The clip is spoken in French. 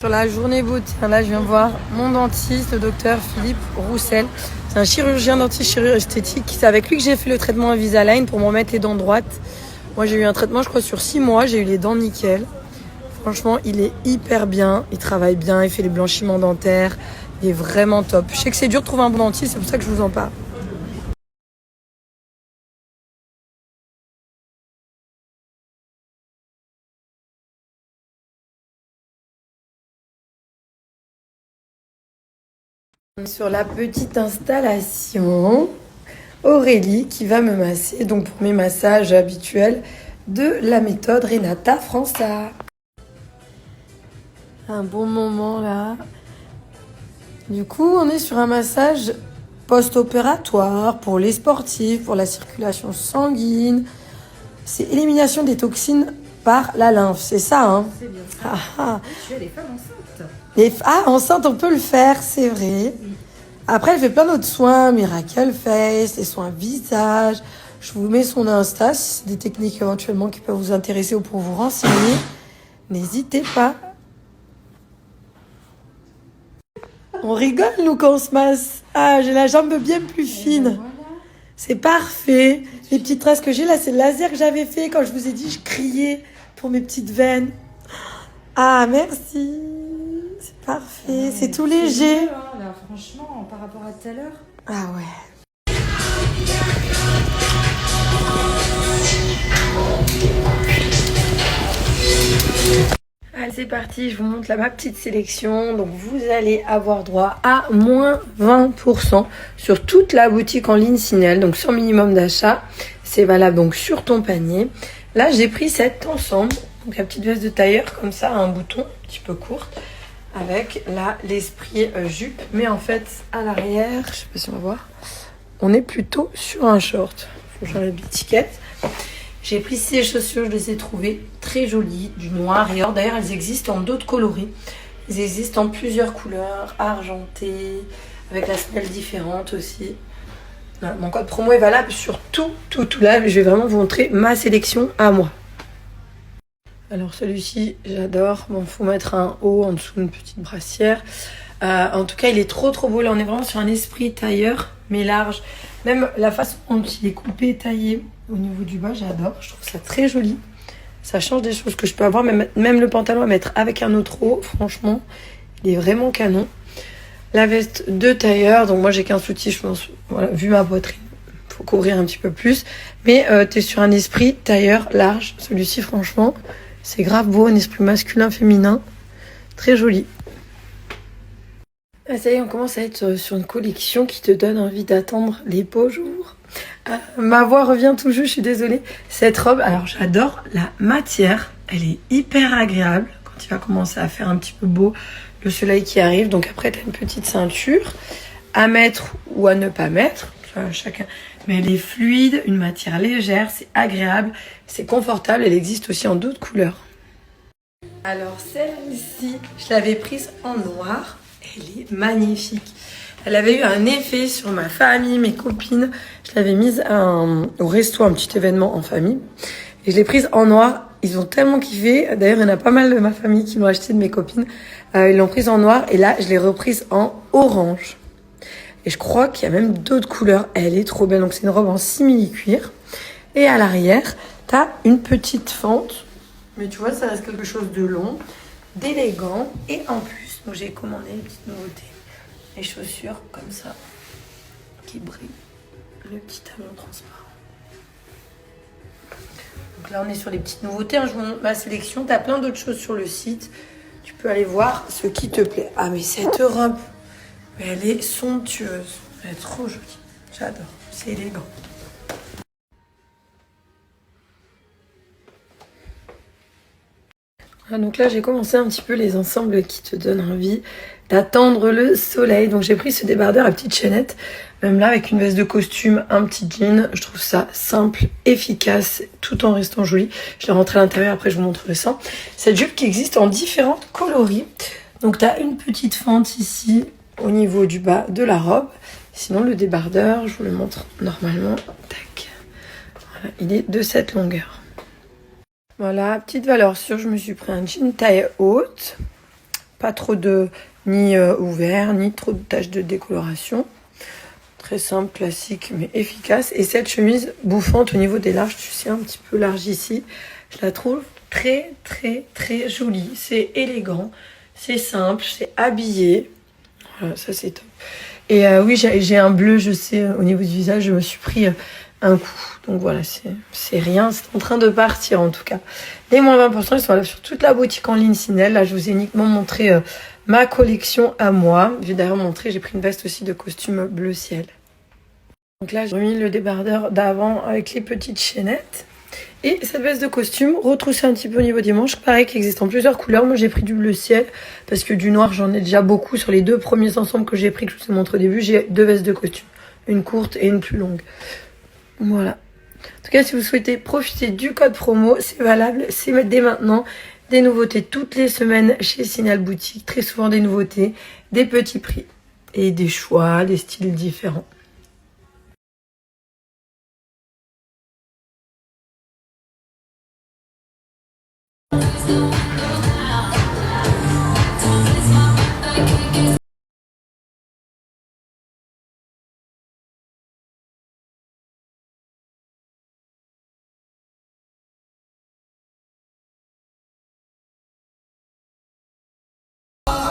Sur la journée beauté, là je viens voir mon dentiste, le docteur Philippe Roussel. C'est un chirurgien dentiste chirurgien esthétique. C'est avec lui que j'ai fait le traitement Invisalign pour me remettre les dents droites. Moi j'ai eu un traitement je crois sur 6 mois, j'ai eu les dents nickel. Franchement il est hyper bien, il travaille bien, il fait les blanchiments dentaires, il est vraiment top. Je sais que c'est dur de trouver un bon dentiste, c'est pour ça que je vous en parle. On est sur la petite installation. Aurélie qui va me masser, donc pour mes massages habituels de la méthode Renata França. Un bon moment là. Du coup, on est sur un massage post-opératoire pour les sportifs, pour la circulation sanguine. C'est élimination des toxines par la lymphe, c'est ça, hein? C'est bien ça. Ah, ah. Tu as les femmes enceintes. Enceinte, on peut le faire, c'est vrai. Après, elle fait plein d'autres soins, Miracle Face, les soins visage. Je vous mets son Insta, si c'est des techniques éventuellement qui peuvent vous intéresser ou pour vous renseigner. N'hésitez pas. On rigole, nous, quand on se masse. Ah, j'ai la jambe bien plus fine. Voilà. C'est parfait. Les petites traces que j'ai là, c'est le laser que j'avais fait. Quand je vous ai dit, je criais pour mes petites veines. Ah, merci. C'est parfait. C'est tout léger. Mieux, hein, là, franchement, par rapport à tout à l'heure. Ah ouais. Allez, c'est parti, je vous montre là ma petite sélection. Donc vous allez avoir droit à moins 20% sur toute la boutique en ligne Sinel, donc sur minimum d'achat. C'est valable donc sur ton panier. Là, j'ai pris cet ensemble, donc la petite veste de tailleur comme ça, un bouton un petit peu courte, avec là l'esprit jupe. Mais en fait, à l'arrière, je sais pas si on va voir, on est plutôt sur un short. Faut que j'enlève l'étiquette. J'ai pris ces chaussures, je les ai trouvées très jolies, du noir et or. D'ailleurs, elles existent en d'autres coloris. Elles existent en plusieurs couleurs, argentées, avec la semelle différente aussi. Voilà, mon code promo est valable sur tout là. Je vais vraiment vous montrer ma sélection à moi. Alors celui-ci, j'adore. Bon, faut mettre un haut en dessous d'une petite brassière. En tout cas, il est trop beau. Là, on est vraiment sur un esprit tailleur, mais large. Même la façon dont il est coupé, taillé au niveau du bas, j'adore. Je trouve ça très joli. Ça change des choses que je peux avoir. Même le pantalon à mettre avec un autre haut, franchement, il est vraiment canon. La veste de tailleur. Donc moi, j'ai qu'un soutif, je pense. Voilà, vu ma poitrine, faut couvrir un petit peu plus. Mais t'es sur un esprit tailleur large. Celui-ci, franchement, c'est grave beau. Un esprit masculin, féminin. Très joli. Ah, ça y est, on commence à être sur une collection qui te donne envie d'attendre les beaux jours. Ma voix revient tout juste, je suis désolée. Cette robe, alors j'adore la matière. Elle est hyper agréable quand il va commencer à faire un petit peu beau, le soleil qui arrive. Donc après, tu as une petite ceinture à mettre ou à ne pas mettre. Chacun. Mais elle est fluide, une matière légère, c'est agréable, c'est confortable. Elle existe aussi en d'autres couleurs. Alors celle-ci, je l'avais prise en noir. Elle est magnifique. Elle avait eu un effet sur ma famille, mes copines. Je l'avais mise au resto, un petit événement en famille. Et je l'ai prise en noir. Ils ont tellement kiffé. D'ailleurs, il y en a pas mal de ma famille qui l'ont acheté, de mes copines. Ils l'ont prise en noir. Et là, je l'ai reprise en orange. Et je crois qu'il y a même d'autres couleurs. Elle est trop belle. Donc, c'est une robe en simili-cuir. Et à l'arrière, t'as une petite fente. Mais tu vois, ça reste quelque chose de long, d'élégant. Et en plus, donc j'ai commandé une petite nouveauté. Les chaussures comme ça, qui brillent. Le petit talon transparent. Donc là, on est sur les petites nouveautés. Je vous montre ma sélection. Tu as plein d'autres choses sur le site. Tu peux aller voir ce qui te plaît. Ah, mais cette robe, elle est somptueuse. Elle est trop jolie. J'adore. C'est élégant. Donc là, j'ai commencé un petit peu les ensembles qui te donnent envie d'attendre le soleil. Donc j'ai pris ce débardeur à petite chaînette, même là avec une veste de costume, un petit jean. Je trouve ça simple, efficace, tout en restant joli. Je l'ai rentré à l'intérieur, après je vous montre le sang. Cette jupe qui existe en différentes coloris. Donc tu as une petite fente ici au niveau du bas de la robe. Sinon le débardeur, je vous le montre normalement. Tac. Voilà, il est de cette longueur. Voilà, petite valeur sûre, je me suis pris un jean taille haute. Pas trop de ni ouvert, ni trop de taches de décoloration. Très simple, classique, mais efficace. Et cette chemise bouffante au niveau des larges, tu sais, un petit peu large ici, je la trouve très, très, très jolie. C'est élégant, c'est simple, c'est habillé. Voilà, ça c'est top. Et oui, j'ai un bleu, je sais, au niveau du visage, je me suis pris un coup. Donc voilà, c'est rien, c'est en train de partir en tout cas. Les moins 20%, ils sont là sur toute la boutique en ligne Sinel. Là, je vous ai uniquement montré ma collection à moi. Je vais d'ailleurs montrer, j'ai pris une veste aussi de costume bleu ciel. Donc là, j'ai remis le débardeur d'avant avec les petites chaînettes. Et cette veste de costume, retroussée un petit peu au niveau des manches, pareil, qui existe en plusieurs couleurs. Moi, j'ai pris du bleu ciel, parce que du noir, j'en ai déjà beaucoup. Sur les 2 premiers ensembles que j'ai pris, que je vous ai montré au début, j'ai 2 vestes de costume. Une courte et une plus longue. Voilà. En tout cas, si vous souhaitez profiter du code promo, c'est valable, c'est dès maintenant. Des nouveautés toutes les semaines chez Signal Boutique. Très souvent des nouveautés, des petits prix et des choix, des styles différents.